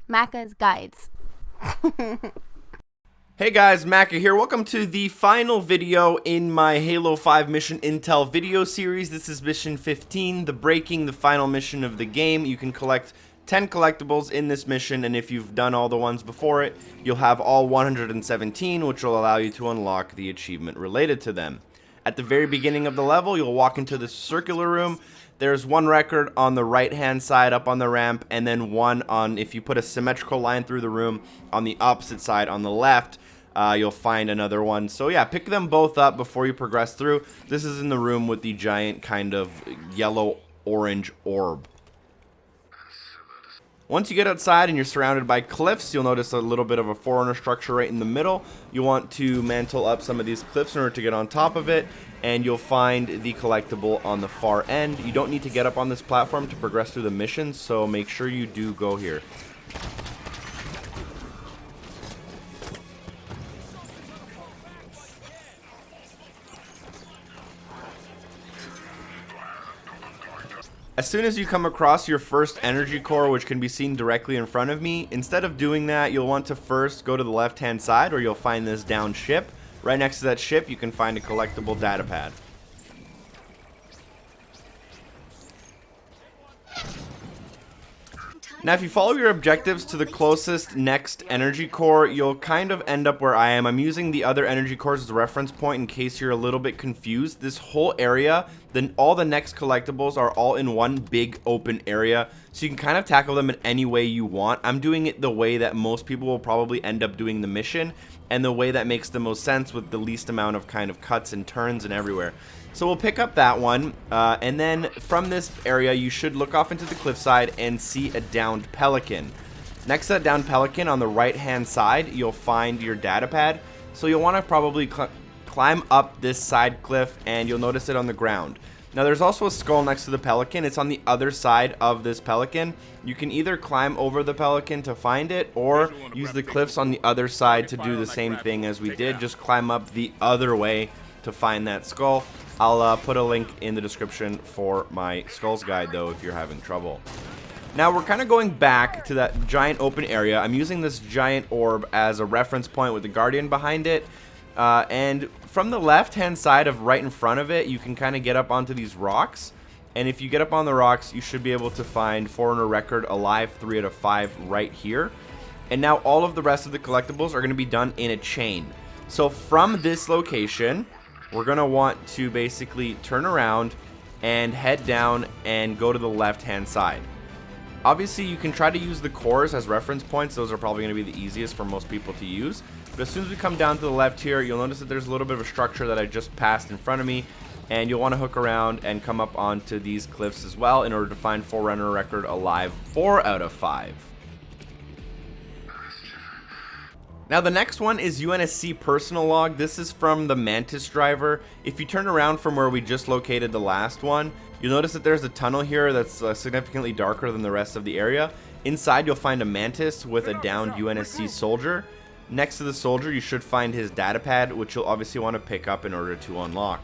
Macca's Guides. Hey guys, Macca here. Welcome to the final video in my Halo 5 Mission Intel video series. This is Mission 15, the Breaking, the final mission of the game. You can collect 10 collectibles in this mission, and if you've done all the ones before it, you'll have all 117, which will allow you to unlock the achievement related to them. At the very beginning of the level, you'll walk into this circular room. There's one record on the right-hand side up on the ramp, and then one on, if you put a symmetrical line through the room, on the opposite side on the left. You'll find another one. So yeah, pick them both up before you progress through. This is in the room with the giant kind of yellow-orange orb. Once you get outside and you're surrounded by cliffs, you'll notice a little bit of a Forerunner structure right in the middle. You want to mantle up some of these cliffs in order to get on top of it, and you'll find the collectible on the far end. You don't need to get up on this platform to progress through the mission, so make sure you do go here. As soon as you come across your first energy core, which can be seen directly in front of me, instead of doing that, you'll want to first go to the left-hand side where you'll find this down ship. Right next to that ship, you can find a collectible data pad. Now, if you follow your objectives to the closest next energy core, you'll kind of end up where I am. I'm using the other energy cores as a reference point in case you're a little bit confused. This whole area, then all the next collectibles are all in one big open area, so you can kind of tackle them in any way you want. I'm doing it the way that most people will probably end up doing the mission, and the way that makes the most sense with the least amount of kind of cuts and turns and everywhere. So we'll pick up that one, and then from this area, you should look off into the cliffside and see a downed pelican. Next to that downed pelican, on the right-hand side, you'll find your data pad. So you'll want to probably climb up this side cliff, and you'll notice it on the ground. Now, there's also a skull next to the pelican. It's on the other side of this pelican. You can either climb over the pelican to find it, or use the cliffs on the other side to do the same thing as we did. Just climb up the other way to find that skull. I'll put a link in the description for my skulls guide, though, if you're having trouble. Now, we're kind of going back to that giant open area. I'm using this giant orb as a reference point with the Guardian behind it. And from the left-hand side of right in front of it, you can kind of get up onto these rocks. And if you get up on the rocks, you should be able to find Forerunner record alive 3 out of 5 right here. And now all of the rest of the collectibles are going to be done in a chain. So from this location, we're going to want to basically turn around and head down and go to the left-hand side. Obviously, you can try to use the cores as reference points. Those are probably going to be the easiest for most people to use. But as soon as we come down to the left here, you'll notice that there's a little bit of a structure that I just passed in front of me. And you'll want to hook around and come up onto these cliffs as well in order to find Forerunner record alive 4 out of 5. Now, the next one is UNSC Personal Log. This is from the Mantis driver. If you turn around from where we just located the last one, you'll notice that there's a tunnel here that's significantly darker than the rest of the area. Inside, you'll find a Mantis with a downed UNSC soldier. Next to the soldier, you should find his data pad, which you'll obviously want to pick up in order to unlock.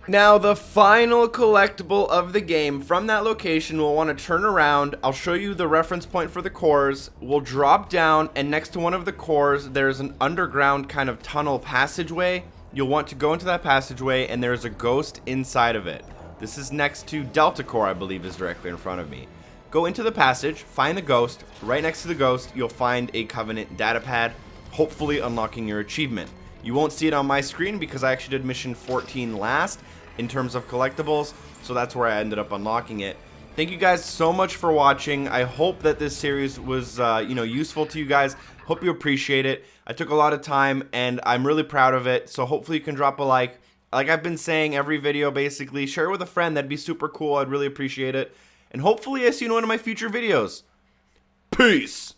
Now, the final collectible of the game from that location, we'll want to turn around. I'll show you the reference point for the cores. We'll drop down, and next to one of the cores, there's an underground kind of tunnel passageway. You'll want to go into that passageway, and there's a ghost inside of it. This is next to Delta Core, I believe, is directly in front of me. Go into the passage, find the ghost. Right next to the ghost, you'll find a Covenant data pad, hopefully unlocking your achievement. You won't see it on my screen because I actually did mission 14 last in terms of collectibles, so that's where I ended up unlocking it. Thank you guys so much for watching. I hope that this series was useful to you guys. Hope you appreciate it. I took a lot of time and I'm really proud of it, so hopefully you can drop a like. Like I've been saying every video, basically, share it with a friend. That'd be super cool. I'd really appreciate it. And hopefully I see you in one of my future videos. Peace!